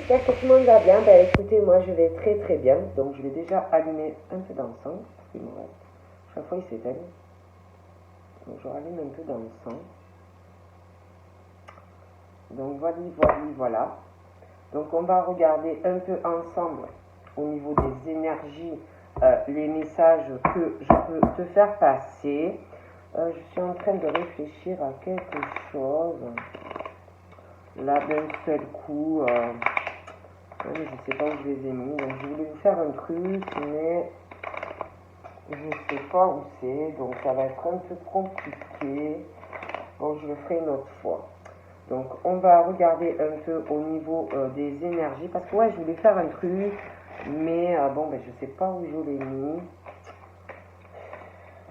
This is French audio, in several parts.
j'espère que tout le monde va bien. Ben écoutez, moi je vais très très bien. Donc je vais déjà allumer un peu d'encens. Il me reste. Chaque fois il s'éteint. Donc je rallume un peu d'encens. Donc voilà. Donc on va regarder un peu ensemble au niveau des énergies, les messages que je peux te faire passer. Je suis en train de réfléchir à quelque chose. Là d'un seul coup. Je ne sais pas où je les ai mis, donc je voulais vous faire un truc, mais je ne sais pas où c'est, donc ça va être un peu compliqué. Bon, je le ferai une autre fois. Donc on va regarder un peu au niveau des énergies, parce que ouais, je voulais faire un truc, mais bon, ben, je ne sais pas où je l'ai mis.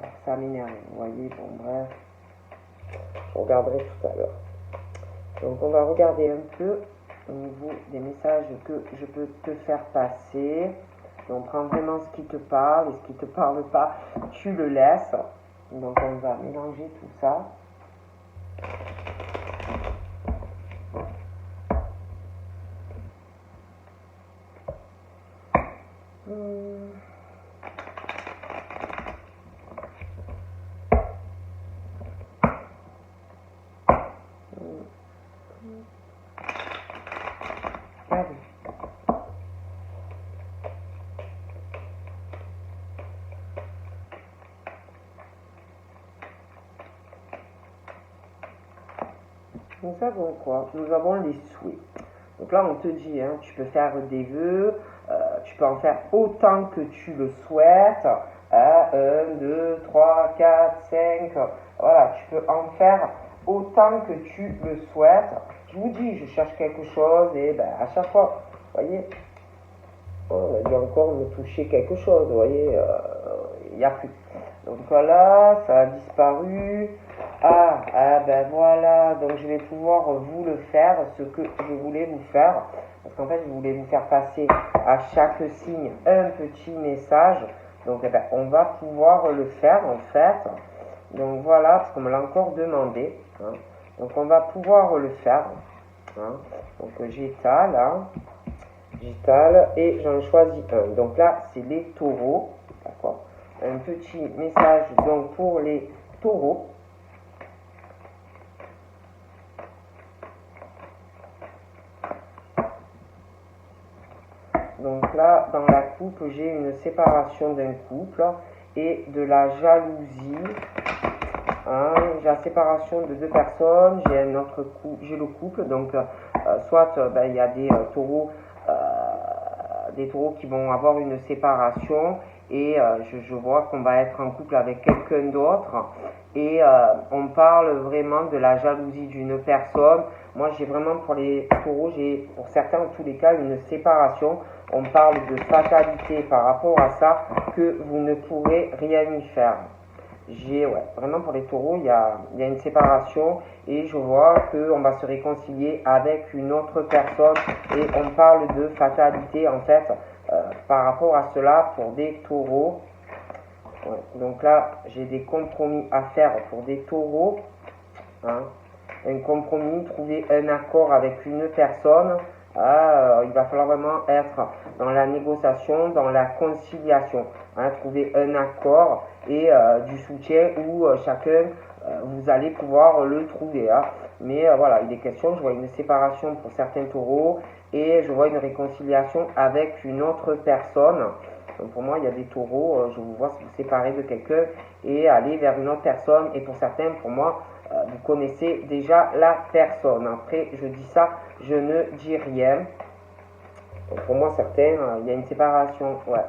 Alors, ça m'énerve, vous voyez, bon bref, je regarderai tout à l'heure. Donc on va regarder un peu au niveau des messages que je peux te faire passer. Donc prends vraiment ce qui te parle et ce qui ne te parle pas, tu le laisses. Donc on va mélanger tout ça. Allez. Nous avons quoi? Nous avons les souhaits. Donc là, on te dit, hein, tu peux faire des vœux, tu peux en faire autant que tu le souhaites. 1, 2, 3, 4, 5. Voilà, tu peux en faire autant que tu le souhaites. Je vous dis, je cherche quelque chose et ben, à chaque fois, vous voyez, on a dû encore me toucher quelque chose, vous voyez, il n'y a plus. Donc voilà, ça a disparu. Ben voilà, donc je vais pouvoir vous le faire, ce que je voulais vous faire. Parce qu'en fait, je voulais vous faire passer à chaque signe un petit message. Donc eh ben, on va pouvoir le faire en fait. Donc voilà, parce qu'on me l'a encore demandé. Hein. Donc on va pouvoir le faire. Hein. Donc j'étale, hein. J'étale et j'en choisis un. Donc là, c'est les taureaux. D'accord. Un petit message donc pour les taureaux. Donc là, dans la coupe, j'ai une séparation d'un couple et de la jalousie. Hein, j'ai la séparation de deux personnes, j'ai un autre couple, j'ai le couple. Donc, soit il y a des taureaux qui vont avoir une séparation et je vois qu'on va être en couple avec quelqu'un d'autre et on parle vraiment de la jalousie d'une personne. Moi j'ai vraiment pour les taureaux, j'ai pour certains en tous les cas une séparation. On parle de fatalité par rapport à ça, que vous ne pourrez rien y faire. Vraiment pour les taureaux, il y a une séparation et je vois qu'on va se réconcilier avec une autre personne et on parle de fatalité en fait par rapport à cela pour des taureaux. Ouais, donc là, j'ai des compromis à faire pour des taureaux. Hein. Un compromis, trouver un accord avec une personne. Il va falloir vraiment être dans la négociation, dans la conciliation, hein, trouver un accord et du soutien où chacun, vous allez pouvoir le trouver. Hein. Mais voilà, il est question, je vois une séparation pour certains taureaux et je vois une réconciliation avec une autre personne. Donc pour moi, il y a des taureaux, je vous vois vous séparer de quelqu'un et aller vers une autre personne. Et pour certains, pour moi, vous connaissez déjà la personne. Après, je dis ça, je ne dis rien. Donc pour moi, certains, il y a une séparation. Ouais.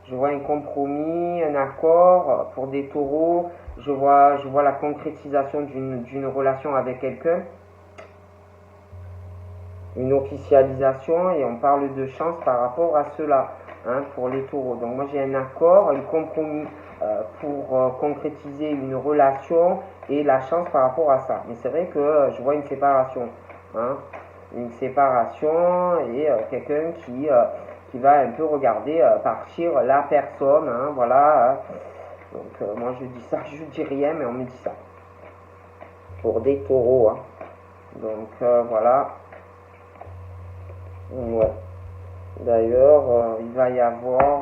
Je vois un compromis, un accord pour des taureaux. Je vois la concrétisation d'une relation avec quelqu'un. Une officialisation et on parle de chance par rapport à cela. Hein, pour les taureaux. Donc moi j'ai un accord, un compromis pour concrétiser une relation et la chance par rapport à ça. Mais c'est vrai que je vois une séparation. Hein, une séparation et quelqu'un qui va un peu regarder partir la personne. Hein, voilà. Donc moi je dis ça, je dis rien mais on me dit ça. Pour des taureaux. Hein. Donc voilà. Ouais. D'ailleurs, il va y avoir,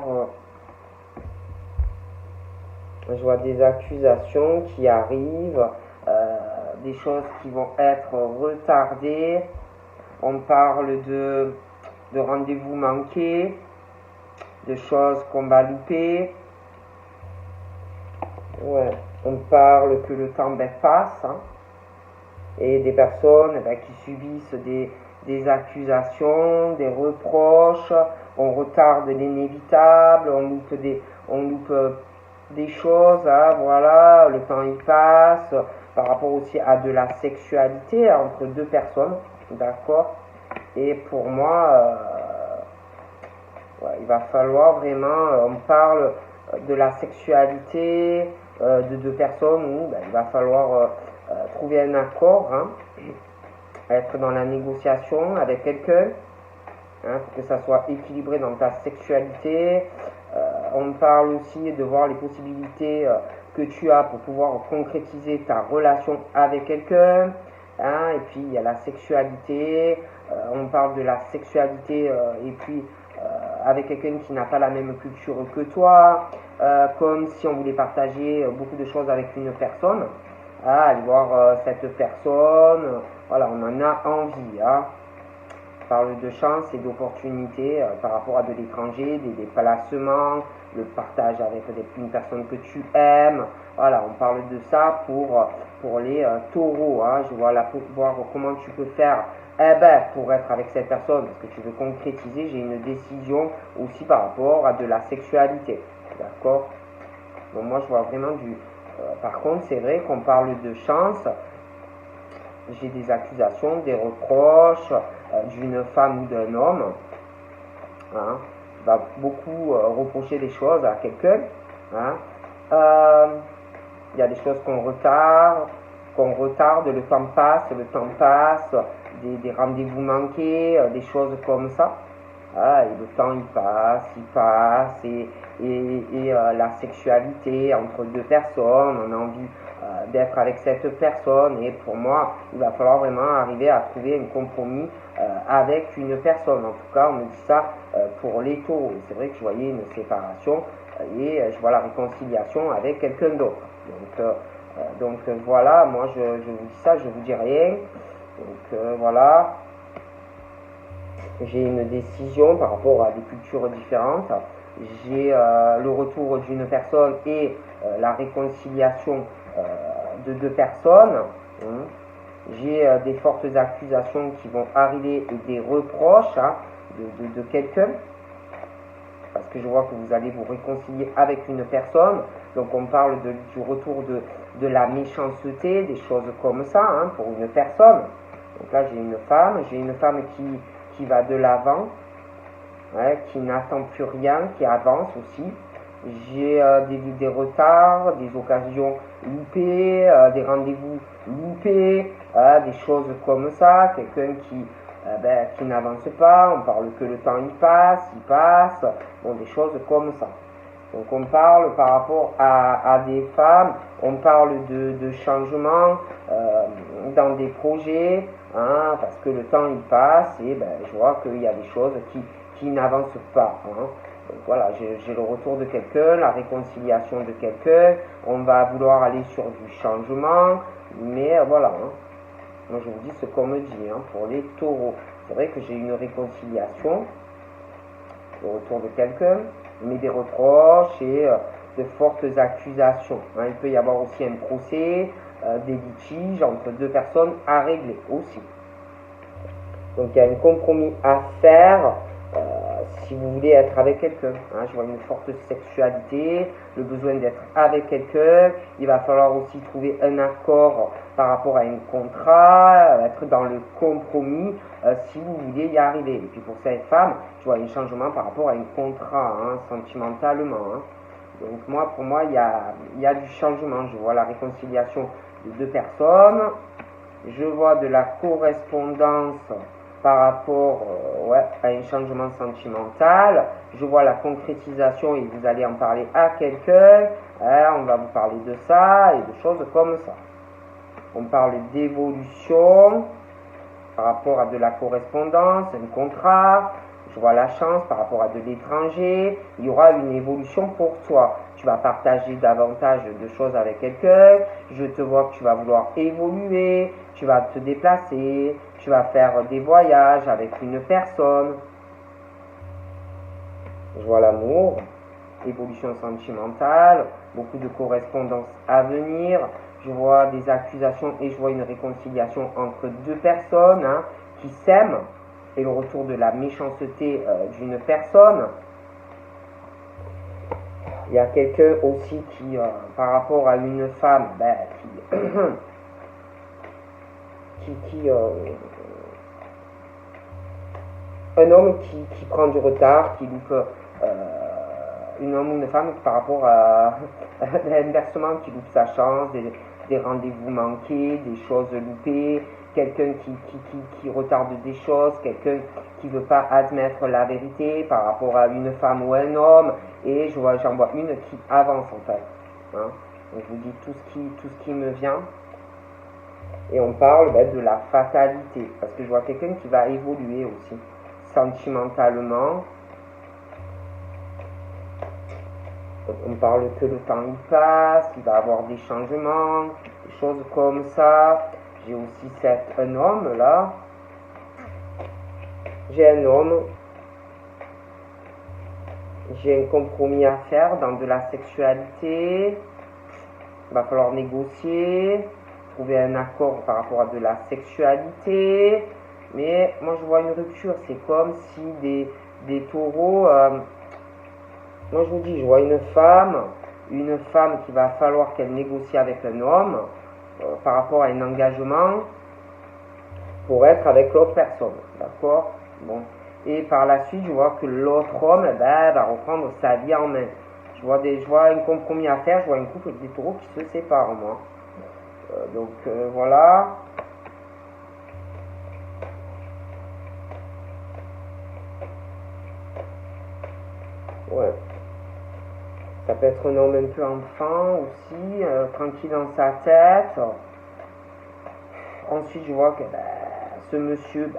je vois des accusations qui arrivent, des choses qui vont être retardées. On parle de rendez-vous manqués, de choses qu'on va louper. Ouais. On parle que le temps passe, hein, et des personnes qui subissent des accusations, des reproches, on retarde l'inévitable, on loupe des choses, hein, voilà, le temps il passe, par rapport aussi à de la sexualité, hein, entre deux personnes, d'accord. Et pour moi, ouais, il va falloir vraiment, on parle de la sexualité de deux personnes où il va falloir trouver un accord, hein, être dans la négociation avec quelqu'un, hein, pour que ça soit équilibré dans ta sexualité. On parle aussi de voir les possibilités que tu as pour pouvoir concrétiser ta relation avec quelqu'un. Hein, et puis il y a la sexualité, on parle de la sexualité et puis avec quelqu'un qui n'a pas la même culture que toi, comme si on voulait partager beaucoup de choses avec une personne. Ah, aller voir cette personne, voilà, on en a envie. Hein. On parle de chance et d'opportunités par rapport à de l'étranger, des déplacements, le partage avec une personne que tu aimes. Voilà, on parle de ça pour les taureaux. Hein. Je vois là pour voir comment tu peux faire pour être avec cette personne, parce que tu veux concrétiser, j'ai une décision aussi par rapport à de la sexualité. D'accord. Donc moi je vois vraiment du... par contre, c'est vrai qu'on parle de chance. J'ai des accusations, des reproches d'une femme ou d'un homme, hein, qui va beaucoup reprocher des choses à quelqu'un. Hein. Il y a des choses qu'on retarde, le temps passe, des rendez-vous manqués, des choses comme ça. Ah, et le temps il passe, et la sexualité entre deux personnes, on a envie d'être avec cette personne, et pour moi, il va falloir vraiment arriver à trouver un compromis avec une personne. En tout cas, on me dit ça pour les taureaux. C'est vrai que je voyais une séparation et je vois la réconciliation avec quelqu'un d'autre. Donc voilà, moi je vous dis ça, je vous dis rien. Donc voilà. J'ai une décision par rapport à des cultures différentes. J'ai le retour d'une personne et la réconciliation de deux personnes. Hein. J'ai des fortes accusations qui vont arriver et des reproches, hein, de quelqu'un. Parce que je vois que vous allez vous réconcilier avec une personne. Donc on parle du retour de la méchanceté, des choses comme ça, hein, pour une personne. Donc là j'ai une femme qui va de l'avant, ouais, qui n'attend plus rien, qui avance aussi. J'ai des retards, des occasions loupées, des rendez-vous loupés, des choses comme ça, quelqu'un qui n'avance pas, on parle que le temps il passe, bon, des choses comme ça. Donc on parle par rapport à des femmes, on parle de changements dans des projets, hein, parce que le temps il passe et je vois qu'il y a des choses qui n'avancent pas. Hein. Donc voilà, j'ai le retour de quelqu'un, la réconciliation de quelqu'un, on va vouloir aller sur du changement, mais voilà. Hein. Moi je vous dis ce qu'on me dit, hein, pour les taureaux. C'est vrai que j'ai une réconciliation, le retour de quelqu'un, mais des reproches et de fortes accusations. Hein. Il peut y avoir aussi un procès, des litiges entre deux personnes à régler aussi. Donc il y a un compromis à faire si vous voulez être avec quelqu'un. Hein. Je vois une forte sexualité, le besoin d'être avec quelqu'un. Il va falloir aussi trouver un accord par rapport à un contrat, être dans le compromis si vous voulez y arriver. Et puis pour cette femme, je vois un changement par rapport à un contrat, hein, sentimentalement. Hein. Donc moi, pour moi, il y a du changement. Je vois la réconciliation de deux personnes. Je vois de la correspondance par rapport à un changement sentimental. Je vois la concrétisation et vous allez en parler à quelqu'un. On va vous parler de ça et de choses comme ça. On parle d'évolution. par rapport à de la correspondance, un contrat. Je vois la chance par rapport à de l'étranger. Il y aura une évolution pour toi. Tu vas partager davantage de choses avec quelqu'un. Je te vois que tu vas vouloir évoluer. Tu vas te déplacer. Tu vas faire des voyages avec une personne. Je vois l'amour, évolution sentimentale, beaucoup de correspondance à venir. Je vois des accusations et je vois une réconciliation entre deux personnes qui s'aiment et le retour de la méchanceté d'une personne. Il y a quelqu'un aussi qui, par rapport à une femme, un homme qui prend du retard, qui loupe un homme ou une femme par rapport à l'inversement, qui loupe sa chance, des rendez-vous manqués, des choses loupées, quelqu'un qui retarde des choses, quelqu'un qui ne veut pas admettre la vérité par rapport à une femme ou un homme, et j'en vois une qui avance en fait. Hein. Donc je vous dis tout ce qui me vient. Et on parle de la fatalité, parce que je vois quelqu'un qui va évoluer aussi, sentimentalement. On parle que le temps il passe, il va y avoir des changements, des choses comme ça. J'ai aussi un homme là. J'ai un homme. J'ai un compromis à faire dans de la sexualité. Il va falloir négocier, trouver un accord par rapport à de la sexualité. Mais moi je vois une rupture. C'est comme si des taureaux... moi je vous dis, je vois une femme qui va falloir qu'elle négocie avec un homme par rapport à un engagement pour être avec l'autre personne, d'accord? Bon. Et par la suite, je vois que l'autre homme va reprendre sa vie en main. Je vois un compromis à faire, je vois une couple des taureaux qui se séparent, moi. Voilà. Ouais. Ça peut être un homme un peu enfant aussi, tranquille dans sa tête. Ensuite, je vois que ce monsieur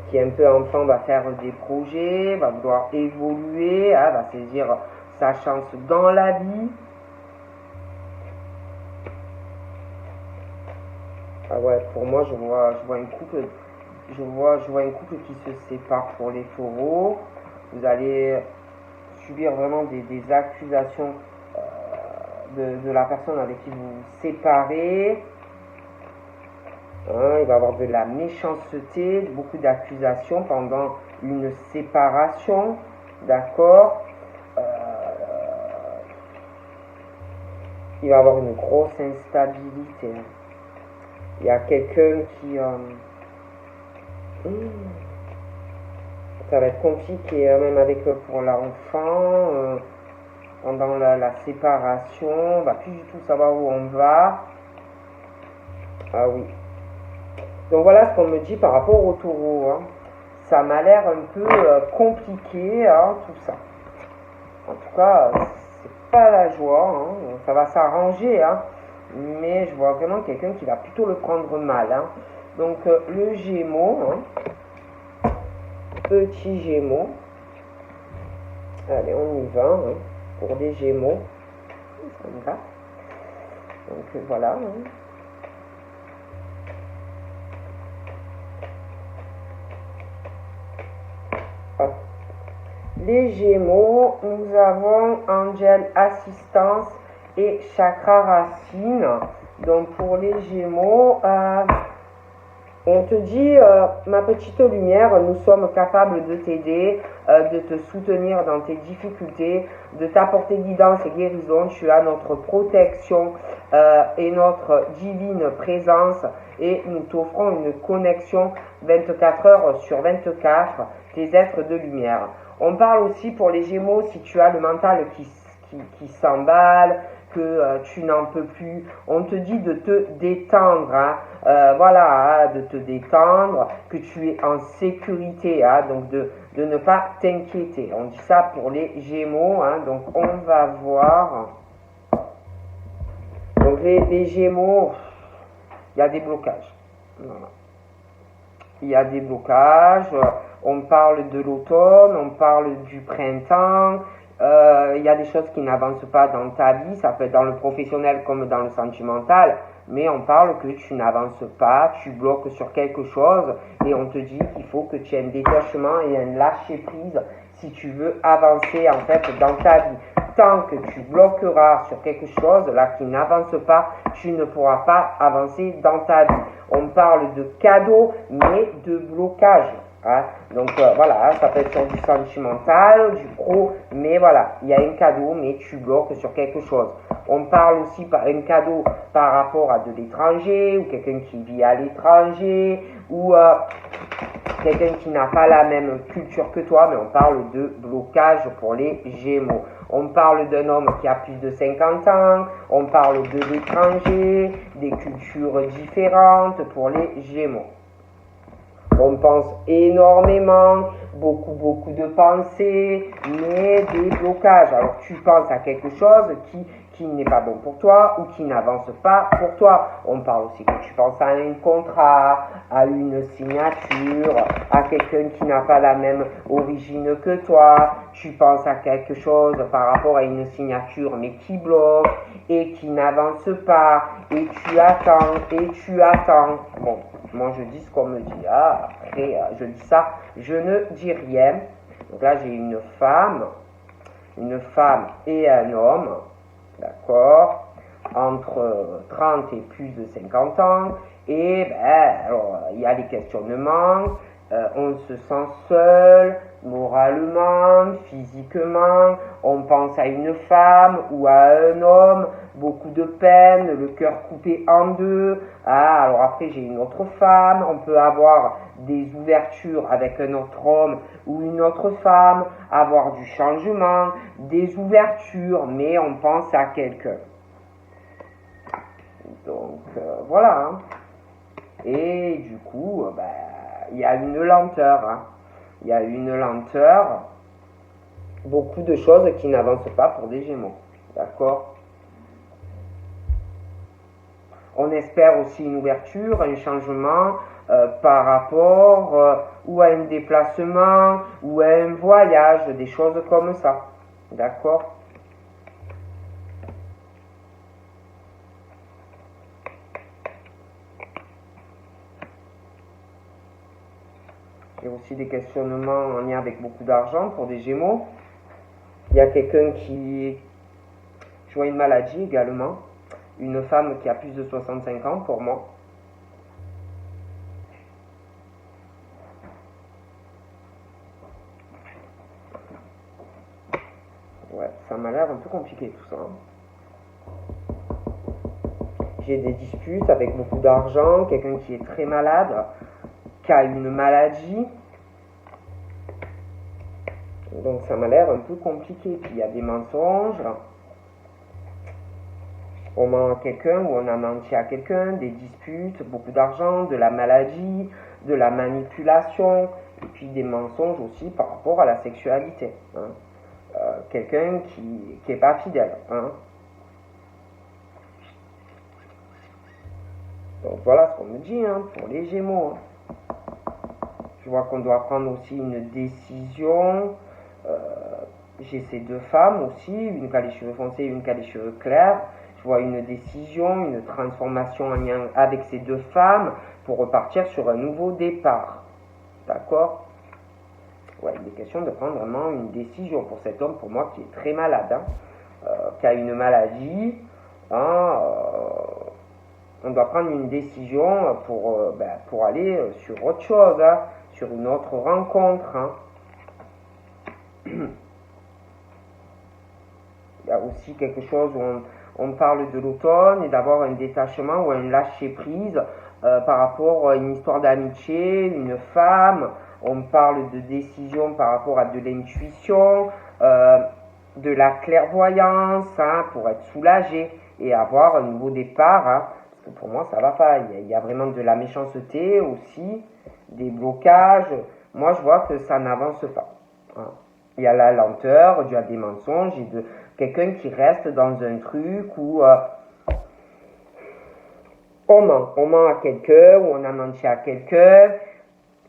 qui est un peu enfant va faire des projets, va vouloir évoluer, va saisir sa chance dans la vie. Ah ouais, pour moi, je vois une couple, je vois une couple qui se sépare pour les taureaux. Vous allez subir vraiment des accusations de la personne avec qui vous vous séparez. Il va y avoir de la méchanceté, beaucoup d'accusations pendant une séparation, d'accord. Il va y avoir une grosse instabilité. Il y a quelqu'un qui... ça va être compliqué, même avec pour l'enfant, pendant la séparation, on va plus du tout savoir où on va. Ah oui. Donc voilà ce qu'on me dit par rapport au taureau. Ça m'a l'air un peu compliqué, tout ça. En tout cas, c'est pas la joie. Ça va s'arranger, mais je vois vraiment quelqu'un qui va plutôt le prendre mal. Donc le Gémeaux, petit Gémeaux. Allez, on y va pour les Gémeaux. Ça me va. Donc voilà. Les Gémeaux, nous avons Angel Assistance et Chakra Racine. Donc pour les Gémeaux, on te dit, ma petite lumière, nous sommes capables de t'aider, de te soutenir dans tes difficultés, de t'apporter guidance et guérison. Tu as notre protection et notre divine présence et nous t'offrons une connexion 24 heures sur 24, tes êtres de lumière. On parle aussi pour les Gémeaux, si tu as le mental qui s'emballe, que tu n'en peux plus, on te dit de te détendre, de te détendre, que tu es en sécurité, donc de ne pas t'inquiéter. On dit ça pour les Gémeaux, donc on va voir. Donc les Gémeaux, il y a des blocages. Voilà. il y a des blocages, on parle de l'automne, on parle du printemps, il y a des choses qui n'avancent pas dans ta vie, ça peut être dans le professionnel comme dans le sentimental, mais on parle que tu n'avances pas, tu bloques sur quelque chose et on te dit qu'il faut que tu aies un détachement et un lâcher prise si tu veux avancer en fait dans ta vie. Tant que tu bloqueras sur quelque chose là qui n'avance pas, tu ne pourras pas avancer dans ta vie. On parle de cadeau mais de blocage. Hein. Donc voilà, ça peut être sur du sentimental, du pro, mais voilà, il y a un cadeau, mais tu bloques sur quelque chose. On parle aussi par un cadeau par rapport à de l'étranger, ou quelqu'un qui vit à l'étranger, ou quelqu'un qui n'a pas la même culture que toi, mais on parle de blocage pour les Gémeaux. On parle d'un homme qui a plus de 50 ans, on parle de l'étranger, des cultures différentes pour les Gémeaux. On pense énormément, beaucoup de pensées, mais des blocages. Alors tu penses à quelque chose qui n'est pas bon pour toi ou qui n'avance pas pour toi. On parle aussi que tu penses à un contrat, à une signature, à quelqu'un qui n'a pas la même origine que toi. Tu penses à quelque chose par rapport à une signature mais qui bloque et qui n'avance pas et tu attends. Bon, moi je dis ce qu'on me dit. Ah, après je dis ça, je ne dis rien. Donc là j'ai une femme et un homme. D'accord, entre 30 et plus de 50 ans, et alors, il y a des questionnements, on se sent seul, moralement, physiquement, on pense à une femme ou à un homme, beaucoup de peine, le cœur coupé en deux, alors après j'ai une autre femme, on peut avoir des ouvertures avec un autre homme ou une autre femme, avoir du changement, des ouvertures, mais on pense à quelqu'un. Donc voilà. Hein. Et du coup, il y a une lenteur. Hein. Il y a une lenteur, beaucoup de choses qui n'avancent pas pour des Gémeaux. D'accord ? On espère aussi une ouverture, un changement par rapport ou à un déplacement ou à un voyage, des choses comme ça. D'accord ? Il y a aussi des questionnements en lien avec beaucoup d'argent pour des Gémeaux. Il y a quelqu'un qui joue une maladie également. Une femme qui a plus de 65 ans pour moi. Ouais, ça m'a l'air un peu compliqué tout ça. J'ai des disputes avec beaucoup d'argent, quelqu'un qui est très malade, qui a une maladie. Donc ça m'a l'air un peu compliqué. Puis il y a des mensonges. On ment à quelqu'un ou on a menti à quelqu'un, des disputes, beaucoup d'argent, de la maladie, de la manipulation, et puis des mensonges aussi par rapport à la sexualité. Hein. Quelqu'un qui n'est pas fidèle. Hein. Donc voilà ce qu'on me dit hein, pour les Gémeaux. Je vois qu'on doit prendre aussi une décision. J'ai ces deux femmes aussi, une qui a les cheveux foncés et une qui a les cheveux clairs. Je vois une décision, une transformation en lien avec ces deux femmes pour repartir sur un nouveau départ. D'accord ? Ouais, il est question de prendre vraiment une décision pour cet homme, pour moi, qui est très malade, hein, qui a une maladie. Hein, on doit prendre une décision pour aller sur autre chose, hein, sur une autre rencontre. Hein. Il y a aussi quelque chose où on parle de l'automne et d'avoir un détachement ou un lâcher-prise par rapport à une histoire d'amitié, une femme. On parle de décision par rapport à de l'intuition, de la clairvoyance, hein, pour être soulagé et avoir un nouveau départ. Hein, parce que pour moi, ça va pas. Il y a vraiment de la méchanceté aussi, des blocages. Moi, je vois que ça n'avance pas. Hein. Il y a la lenteur, il y a des mensonges, et de quelqu'un qui reste dans un truc où on ment à quelqu'un, ou on a menti à quelqu'un,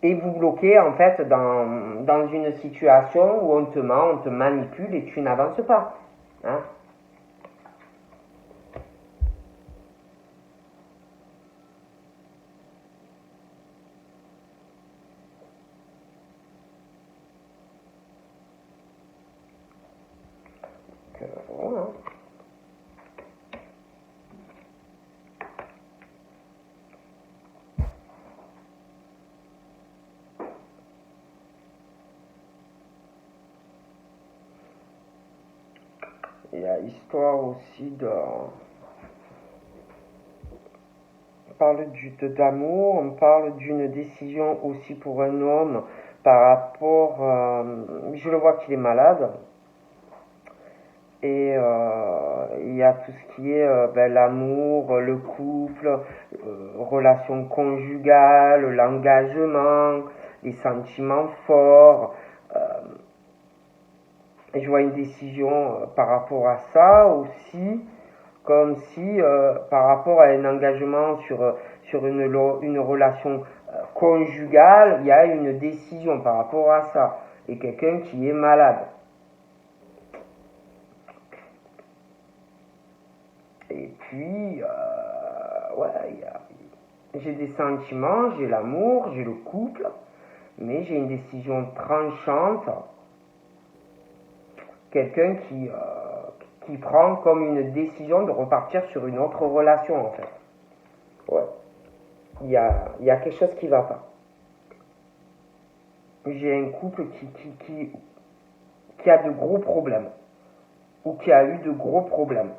et vous bloquez en fait dans une situation où on te ment, on te manipule et tu n'avances pas. Hein. Voilà. Il y a histoire aussi de... On parle d'amour, on parle d'une décision aussi pour un homme par rapport... je le vois qu'il est malade. Et il y a tout ce qui est l'amour, le couple, relations conjugales, l'engagement, les sentiments forts. Je vois une décision par rapport à ça aussi, comme si par rapport à un engagement sur une relation conjugale, il y a une décision par rapport à ça. Et quelqu'un qui est malade. Et puis, j'ai des sentiments, j'ai l'amour, j'ai le couple, mais j'ai une décision tranchante. Quelqu'un qui prend comme une décision de repartir sur une autre relation, en fait. Ouais. Il y a quelque chose qui ne va pas. J'ai un couple qui a de gros problèmes. Ou qui a eu de gros problèmes.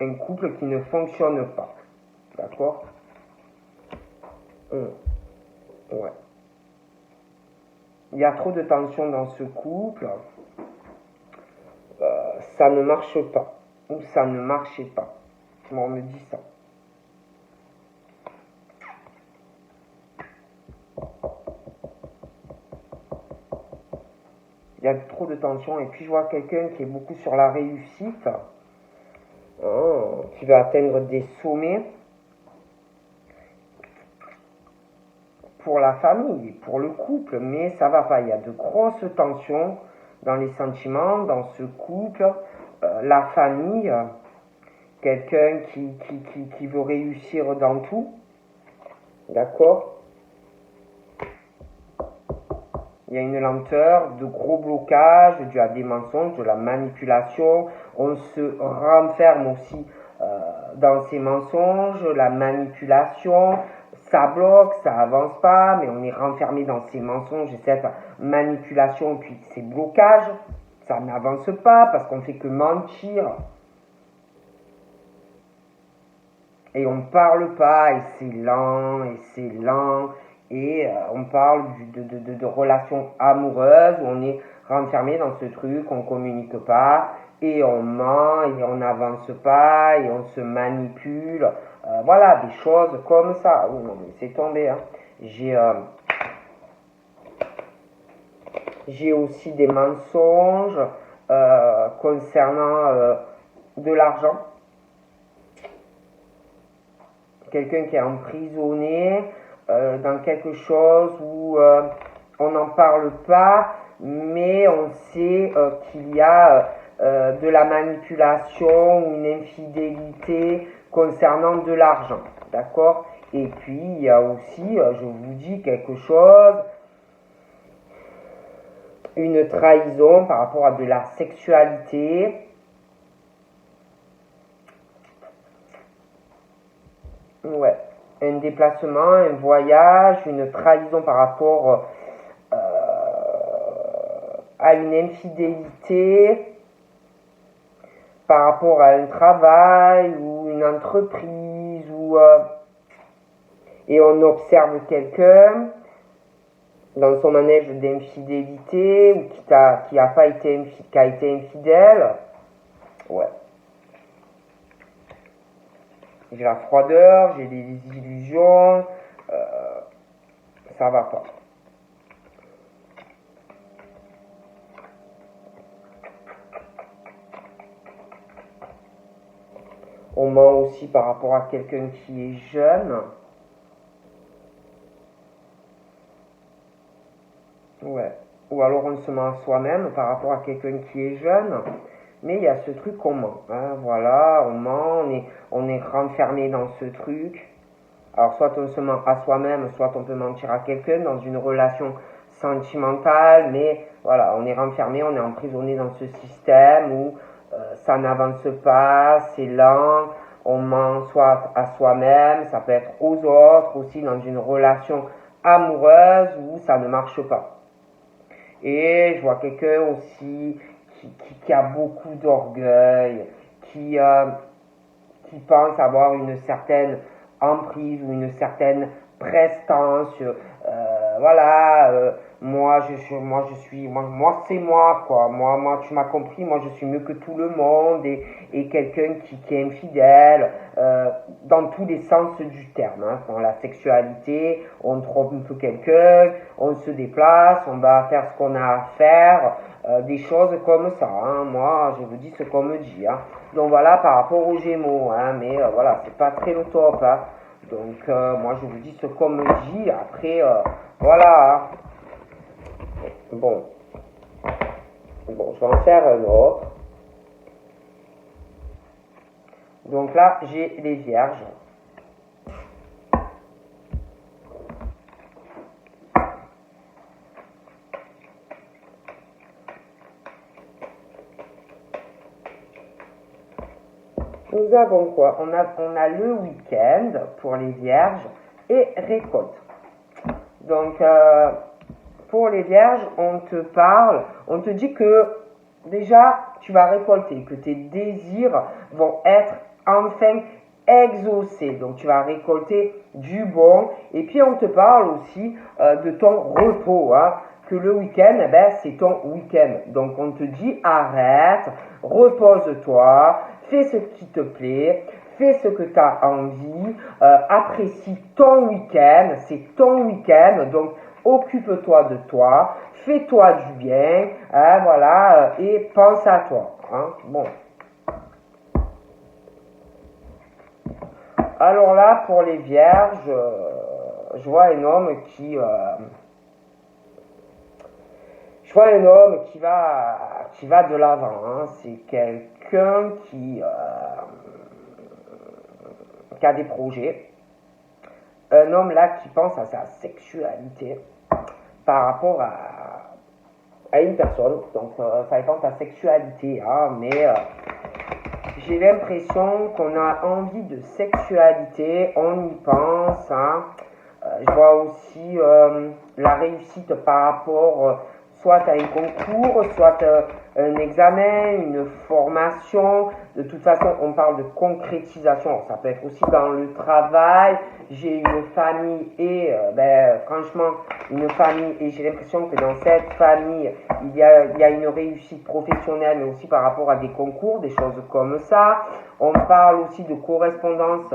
Un couple qui ne fonctionne pas. D'accord? Ouais. Il y a trop de tension dans ce couple. Ça ne marche pas. Ou ça ne marchait pas. On me dit ça. Il y a trop de tension. Et puis je vois quelqu'un qui est beaucoup sur la réussite. Qui va atteindre des sommets. Pour la famille, pour le couple, mais ça va pas. Il y a de grosses tensions dans les sentiments, dans ce couple, la famille, quelqu'un qui veut réussir dans tout, d'accord? Il y a une lenteur, de gros blocages, dû à des mensonges, de la manipulation. On se renferme aussi dans ces mensonges, la manipulation. Ça bloque, ça avance pas, mais on est renfermé dans ces mensonges et cette manipulation, puis ces blocages, ça n'avance pas parce qu'on fait que mentir. Et on parle pas, et c'est lent, et on parle de relations amoureuses où on est renfermé dans ce truc, on communique pas, et on ment, et on n'avance pas, et on se manipule. Voilà, des choses comme ça. Oh non, mais c'est tombé. Hein. J'ai aussi des mensonges concernant de l'argent. Quelqu'un qui est emprisonné dans quelque chose où on n'en parle pas, mais on sait qu'il y a de la manipulation ou une infidélité concernant de l'argent, d'accord? Et puis il y a aussi, je vous dis quelque chose, une trahison par rapport à de la sexualité. Ouais, un déplacement, un voyage, une trahison par rapport à une infidélité, par rapport à un travail ou une entreprise, et on observe quelqu'un dans son manège d'infidélité ou qui a été infidèle. Ouais. J'ai la froideur, j'ai des illusions, ça va pas. On ment aussi par rapport à quelqu'un qui est jeune. Ouais. Ou alors on se ment à soi-même par rapport à quelqu'un qui est jeune. Mais il y a ce truc qu'on ment. Hein, voilà, on ment, on est renfermé dans ce truc. Alors soit on se ment à soi-même, soit on peut mentir à quelqu'un dans une relation sentimentale, mais voilà, on est renfermé, on est emprisonné dans ce système où ça n'avance pas, c'est lent, on ment soit à soi-même, ça peut être aux autres, aussi dans une relation amoureuse où ça ne marche pas. Et je vois quelqu'un aussi qui a beaucoup d'orgueil, qui pense avoir une certaine emprise ou une certaine prestance. Voilà, moi je suis, moi c'est moi quoi. Moi tu m'as compris, moi je suis mieux que tout le monde et quelqu'un qui est infidèle dans tous les sens du terme. Hein. Dans la sexualité, on trompe quelqu'un, on se déplace, on va faire ce qu'on a à faire, des choses comme ça. Hein. Moi je vous dis ce qu'on me dit. Hein. Donc voilà par rapport aux Gémeaux, hein, mais voilà, c'est pas très le top. Hein. Donc moi je vous dis ce qu'on me dit, après voilà. Bon, je vais en faire un autre. Donc là j'ai les Vierges. Nous avons quoi? On a le week-end pour les Vierges et récolte. Donc, pour les Vierges, on te parle, on te dit que déjà, tu vas récolter, que tes désirs vont être enfin exaucés. Donc, tu vas récolter du bon. Et puis, on te parle aussi de ton repos. Hein, que le week-end, eh ben, c'est ton week-end. Donc, on te dit arrête, repose-toi, fais ce qui te plaît, fais ce que tu as envie, apprécie ton week-end, c'est ton week-end, donc occupe-toi de toi, fais-toi du bien, hein, voilà, et pense à toi. Hein, bon. Alors là, pour les Vierges, je vois un homme qui... qui va de l'avant. Hein. C'est quelqu'un qui a des projets. Un homme là qui pense à sa sexualité par rapport à une personne. Donc ça dépend de ta sexualité. Hein, mais j'ai l'impression qu'on a envie de sexualité, on y pense. Hein. Je vois aussi la réussite par rapport soit à un concours, soit un examen, une formation. De toute façon, on parle de concrétisation. Ça peut être aussi dans le travail. J'ai une famille et, franchement, une famille, et j'ai l'impression que dans cette famille, il y a une réussite professionnelle, mais aussi par rapport à des concours, des choses comme ça. On parle aussi de correspondance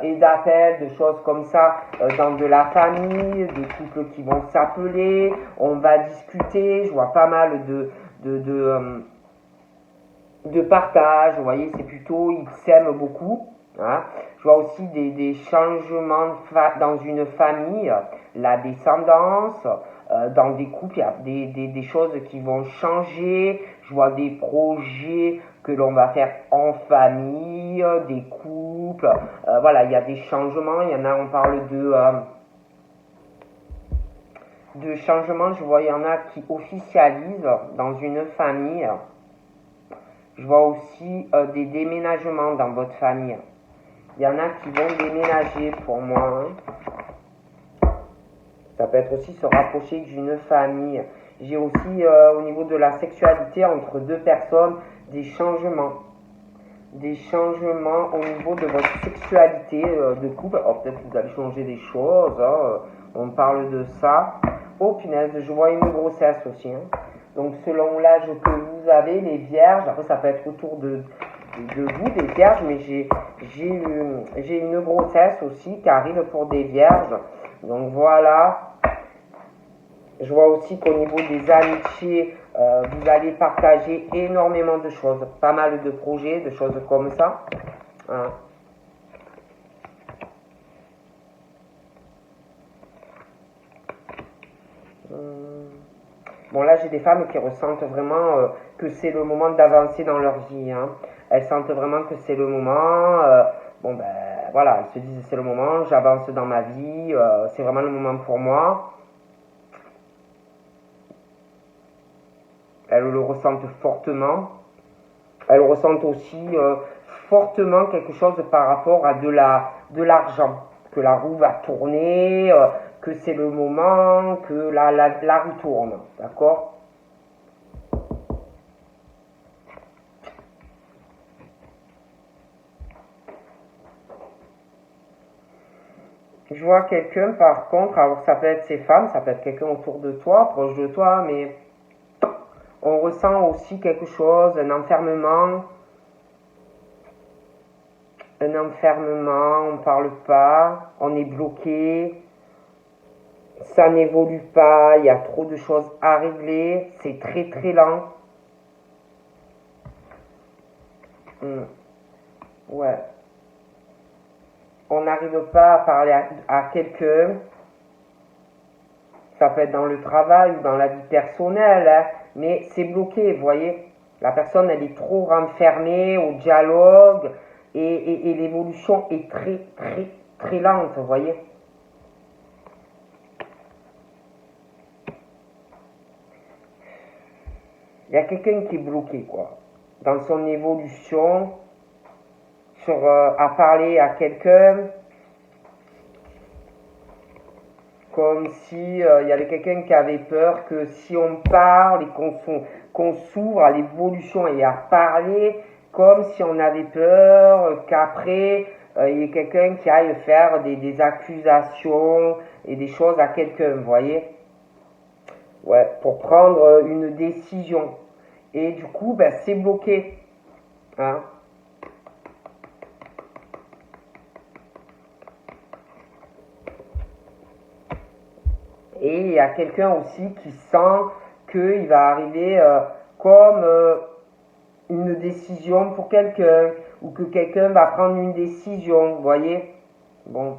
et d'appels, de choses comme ça dans de la famille, des couples qui vont s'appeler. On va discuter. Je vois pas mal de partage. Vous voyez, c'est plutôt, ils s'aiment beaucoup. Hein. Je vois aussi des changements dans une famille, la descendance, dans des couples, il y a des choses qui vont changer. Je vois des projets que l'on va faire en famille, des couples. Voilà, il y a des changements. Il y en a, on parle de changements. Je vois, il y en a qui officialisent dans une famille. Je vois aussi des déménagements dans votre famille. Il y en a qui vont déménager pour moi. Hein. Ça peut être aussi se rapprocher d'une famille. J'ai aussi au niveau de la sexualité entre deux personnes des changements. Des changements au niveau de votre sexualité de couple. Alors peut-être que vous allez changer des choses. Hein. On parle de ça. Oh punaise, je vois une grossesse aussi. Hein. Donc selon l'âge que vous avez, les vierges, après ça peut être autour de vous, des vierges, mais j'ai une grossesse aussi qui arrive pour des vierges. Donc voilà. Je vois aussi qu'au niveau des amitiés, vous allez partager énormément de choses. Pas mal de projets, de choses comme ça. Hein. Bon, là, j'ai des femmes qui ressentent vraiment que c'est le moment d'avancer dans leur vie. Hein. Elles sentent vraiment que c'est le moment. Bon, ben voilà, elles se disent c'est le moment, j'avance dans ma vie, c'est vraiment le moment pour moi. Elles le ressentent fortement. Elles ressentent aussi fortement quelque chose par rapport à de l'argent. Que la roue va tourner, que c'est le moment, que la roue tourne. D'accord? Je vois quelqu'un par contre, alors ça peut être ces femmes, ça peut être quelqu'un autour de toi, proche de toi, mais on ressent aussi quelque chose, un enfermement, on ne parle pas, on est bloqué, ça n'évolue pas, il y a trop de choses à régler, c'est très très lent. Ouais. On n'arrive pas à parler à quelqu'un, ça peut être dans le travail ou dans la vie personnelle, hein, mais c'est bloqué, vous voyez. La personne, elle est trop renfermée au dialogue et l'évolution est très, très, très lente, vous voyez. Il y a quelqu'un qui est bloqué, quoi, dans son évolution, à parler à quelqu'un, comme si il y avait quelqu'un qui avait peur que si on parle et qu'on s'ouvre à l'évolution et à parler, comme si on avait peur qu'après il y ait quelqu'un qui aille faire des accusations et des choses à quelqu'un, vous voyez. Ouais, pour prendre une décision. Et du coup, ben, c'est bloqué. Hein. Et il y a quelqu'un aussi qui sent qu'il va arriver comme une décision pour quelqu'un, ou que quelqu'un va prendre une décision, vous voyez. Bon.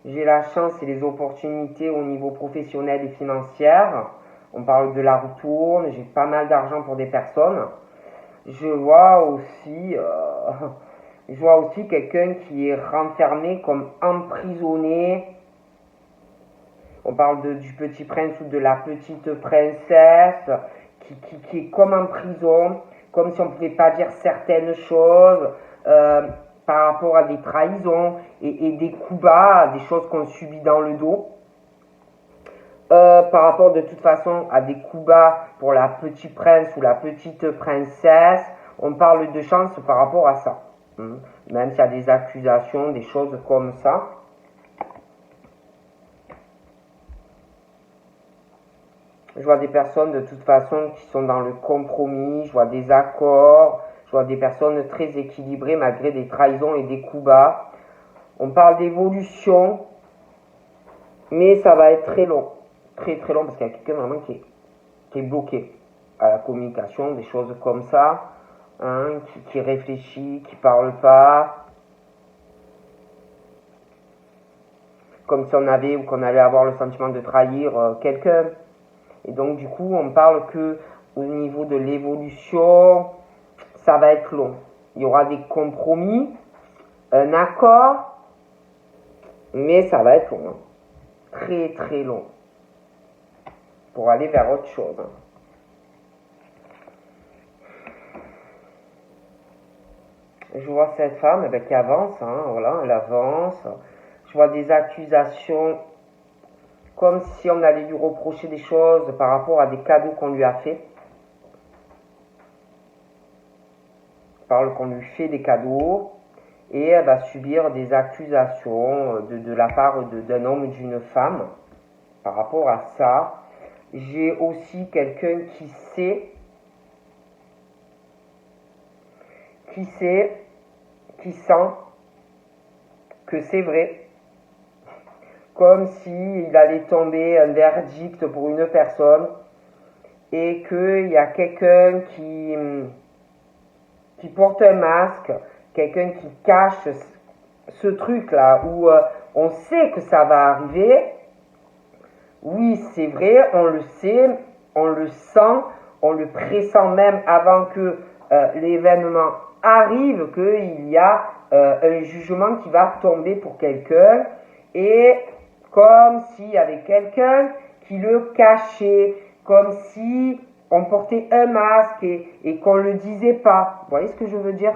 J'ai la chance et les opportunités au niveau professionnel et financier. On parle de la roue tourne, j'ai pas mal d'argent pour des personnes. Je vois aussi quelqu'un qui est renfermé comme emprisonné. On parle du petit prince ou de la petite princesse qui est comme en prison, comme si on ne pouvait pas dire certaines choses par rapport à des trahisons et des coups bas, des choses qu'on subit dans le dos. Par rapport de toute façon à des coups bas pour la petite prince ou la petite princesse, on parle de chance par rapport à ça. Même s'il y a des accusations, des choses comme ça. Je vois des personnes de toute façon qui sont dans le compromis, je vois des accords, je vois des personnes très équilibrées malgré des trahisons et des coups bas. On parle d'évolution, mais ça va être très long. Très très long parce qu'il y a quelqu'un vraiment qui est bloqué à la communication, des choses comme ça, hein, qui réfléchit, qui parle pas. Comme si on avait ou qu'on allait avoir le sentiment de trahir quelqu'un. Et donc du coup, on parle que au niveau de l'évolution, ça va être long. Il y aura des compromis, un accord, mais ça va être long. Hein. Très très long. Pour aller vers autre chose. Hein. Je vois cette femme qui avance, hein, voilà, elle avance. Je vois des accusations comme si on allait lui reprocher des choses par rapport à des cadeaux qu'on lui a fait. Parle qu'on lui fait des cadeaux et elle va subir des accusations de la part d'un homme ou d'une femme par rapport à ça. J'ai aussi quelqu'un qui sait, qui sent que c'est vrai, comme s'il allait tomber un verdict pour une personne et qu'il y a quelqu'un qui porte un masque, quelqu'un qui cache ce truc là, ou on sait que ça va arriver. Oui, c'est vrai, on le sait, on le sent, on le pressent même avant que l'événement arrive, qu'il y a un jugement qui va tomber pour quelqu'un, et comme s'il y avait quelqu'un qui le cachait, comme si on portait un masque et qu'on ne le disait pas. Vous voyez ce que je veux dire?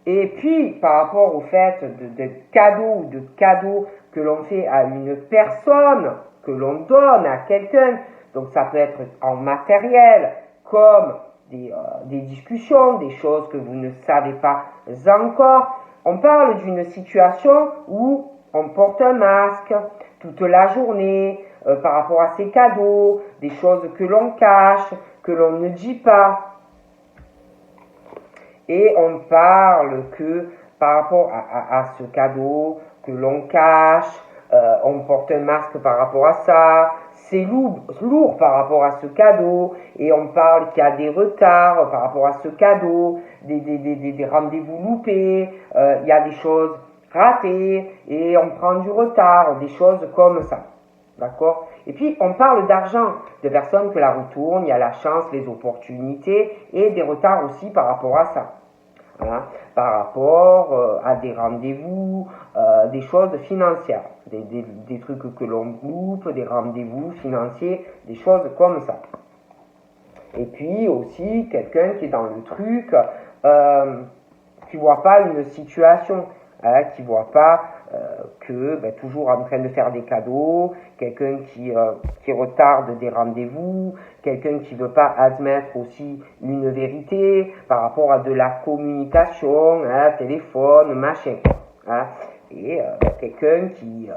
Et puis, par rapport au fait de cadeaux que l'on fait à une personne, que l'on donne à quelqu'un, donc ça peut être en matériel, comme des discussions, des choses que vous ne savez pas encore. On parle d'une situation où on porte un masque toute la journée par rapport à ces cadeaux, des choses que l'on cache, que l'on ne dit pas. Et on parle que par rapport à ce cadeau que l'on cache, on porte un masque par rapport à ça, c'est lourd par rapport à ce cadeau, et on parle qu'il y a des retards par rapport à ce cadeau, des rendez-vous loupés, il y a des choses ratées, et on prend du retard, des choses comme ça. D'accord? Et puis, on parle d'argent, de personnes que la roue tourne, il y a la chance, les opportunités, et des retards aussi par rapport à ça. Hein? Par rapport à des rendez-vous, des choses financières, des trucs que l'on loupe, des rendez-vous financiers, des choses comme ça. Et puis aussi, quelqu'un qui est dans le truc, qui ne voit pas une situation, qui ne voit pas que toujours en train de faire des cadeaux, quelqu'un qui retarde des rendez-vous, quelqu'un qui ne veut pas admettre aussi une vérité par rapport à de la communication, téléphone, machin. Et quelqu'un qui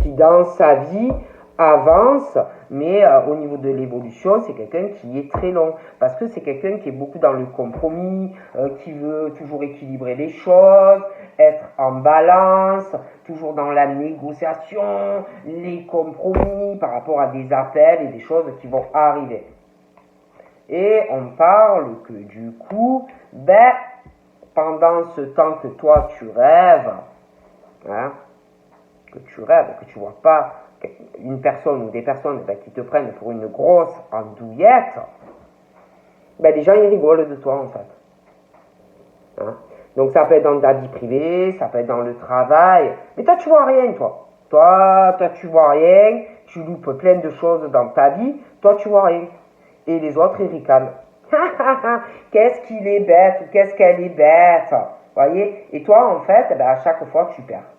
dans sa vie avance, mais au niveau de l'évolution, c'est quelqu'un qui est très long, parce que c'est quelqu'un qui est beaucoup dans le compromis, qui veut toujours équilibrer les choses, être en balance, toujours dans la négociation, les compromis par rapport à des appels et des choses qui vont arriver. Et on parle que du coup, pendant ce temps que toi tu rêves, que tu vois pas une personne ou des personnes qui te prennent pour une grosse andouillette, les gens ils rigolent de toi en fait. Donc ça peut être dans ta vie privée, ça peut être dans le travail, mais toi tu vois rien toi. Toi tu vois rien, tu loupes plein de choses dans ta vie, toi tu vois rien. Et les autres ils ricanent. Qu'est-ce qu'il est bête ou qu'est-ce qu'elle est bête, voyez. Et toi en fait, à chaque fois tu perds.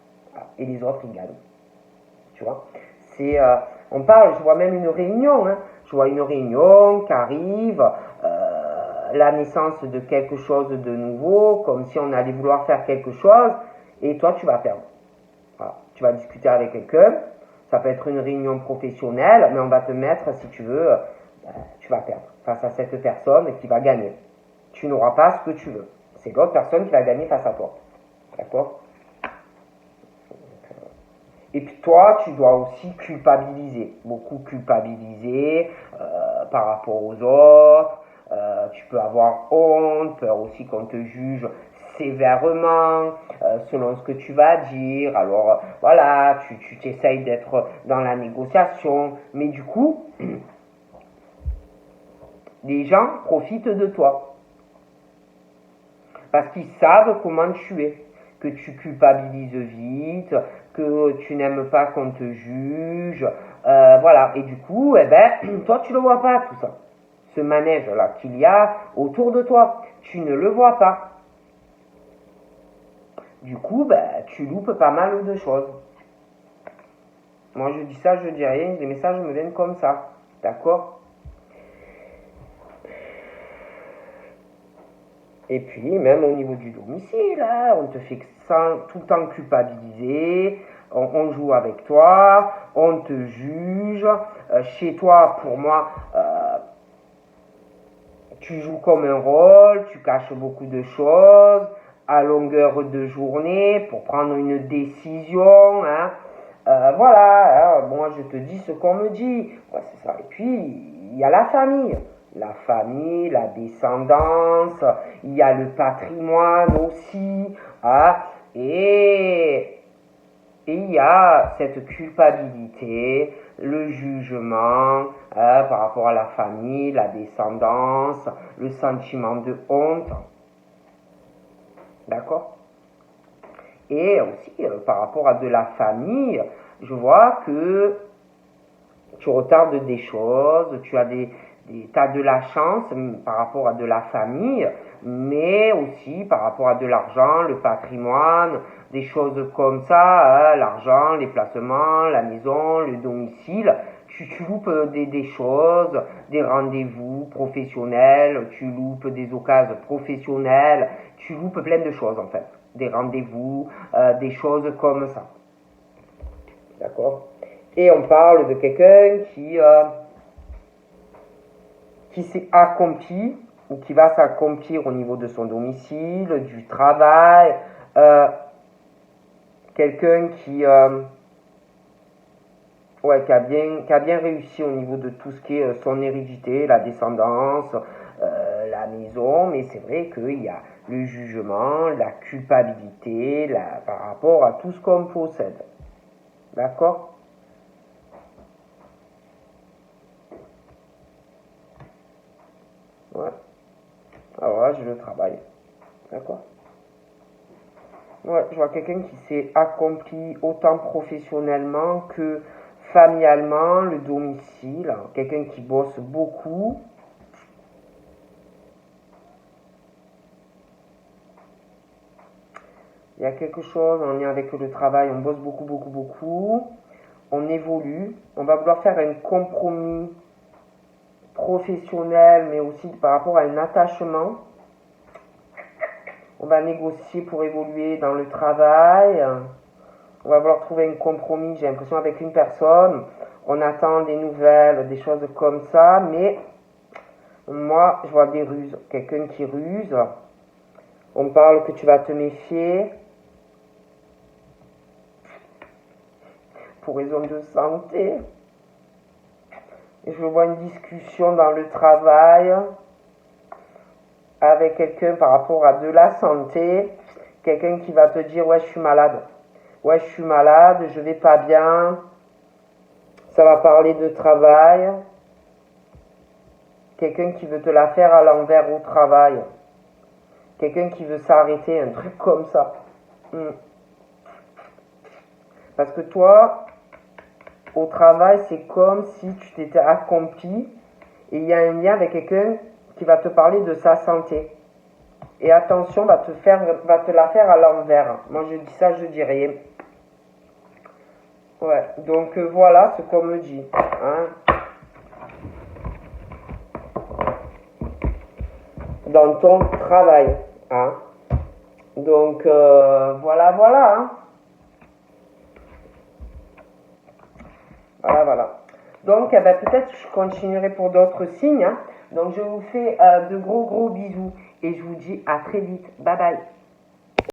Et les autres ils gagnent. Tu vois, on parle, je vois même une réunion, je vois une réunion qui arrive, la naissance de quelque chose de nouveau, comme si on allait vouloir faire quelque chose, et toi tu vas perdre. Voilà. Tu vas discuter avec quelqu'un, ça peut être une réunion professionnelle, mais on va te mettre, si tu veux, tu vas perdre face à cette personne qui va gagner. Tu n'auras pas ce que tu veux. C'est l'autre personne qui va gagner face à toi. D'accord ? Et puis toi, tu dois aussi culpabiliser, beaucoup culpabiliser par rapport aux autres. Tu peux avoir honte, peur aussi qu'on te juge sévèrement selon ce que tu vas dire. Alors voilà, tu t'essayes d'être dans la négociation, mais du coup, les gens profitent de toi parce qu'ils savent comment tu es, que tu culpabilises vite, que tu n'aimes pas qu'on te juge, voilà. Et du coup, toi, tu ne le vois pas, tout ça. Ce manège-là qu'il y a autour de toi, tu ne le vois pas. Du coup, tu loupes pas mal de choses. Moi, je dis ça, je dis rien, les messages me viennent comme ça. D'accord ? Et puis, même au niveau du domicile, on te fait tout le temps culpabiliser, on joue avec toi, on te juge. Chez toi, pour moi, tu joues comme un rôle, tu caches beaucoup de choses à longueur de journée pour prendre une décision. Voilà, moi je te dis ce qu'on me dit. Ouais, c'est ça. Et puis, il y a la famille. La famille, la descendance, il y a le patrimoine aussi. Et il y a cette culpabilité, le jugement par rapport à la famille, la descendance, le sentiment de honte. D'accord? Et aussi par rapport à de la famille, je vois que tu retardes des choses, tu as t'as de la chance par rapport à de la famille, mais aussi par rapport à de l'argent, le patrimoine, des choses comme ça, hein, l'argent, les placements, la maison, le domicile. Tu loupes des choses, des rendez-vous professionnels, tu loupes des occasions professionnelles, tu loupes plein de choses en fait. Des rendez-vous, des choses comme ça. D'accord? Et on parle de quelqu'un qui s'est accompli ou qui va s'accomplir au niveau de son domicile, du travail, quelqu'un qui a bien réussi au niveau de tout ce qui est son hérédité, la descendance, la maison, mais c'est vrai qu'il y a le jugement, la culpabilité par rapport à tout ce qu'on possède. D'accord? Ouais. Alors là, je le travaille. D'accord? Ouais, je vois quelqu'un qui s'est accompli autant professionnellement que familialement, le domicile. Quelqu'un qui bosse beaucoup. Il y a quelque chose en lien avec le travail. On bosse beaucoup, beaucoup, beaucoup. On évolue. On va vouloir faire un compromis professionnel, mais aussi par rapport à un attachement. On va négocier pour évoluer dans le travail. On va vouloir trouver un compromis, j'ai l'impression, avec une personne. On attend des nouvelles, des choses comme ça, mais moi, je vois des ruses. Quelqu'un qui ruse. On parle que tu vas te méfier. Pour raison de santé. Je vois une discussion dans le travail avec quelqu'un par rapport à de la santé. Quelqu'un qui va te dire, ouais, je suis malade. Ouais, je suis malade, je vais pas bien. Ça va parler de travail. Quelqu'un qui veut te la faire à l'envers au travail. Quelqu'un qui veut s'arrêter, un truc comme ça. Parce que toi, au travail, c'est comme si tu t'étais accompli et il y a un lien avec quelqu'un qui va te parler de sa santé. Et attention, va te la faire à l'envers. Moi, je dis ça, je dis rien. Ouais, donc voilà ce qu'on me dit. Hein. Dans ton travail. Hein. Donc voilà. Hein. Voilà. Donc peut-être je continuerai pour d'autres signes. Hein. Donc je vous fais de gros bisous et je vous dis à très vite. Bye bye.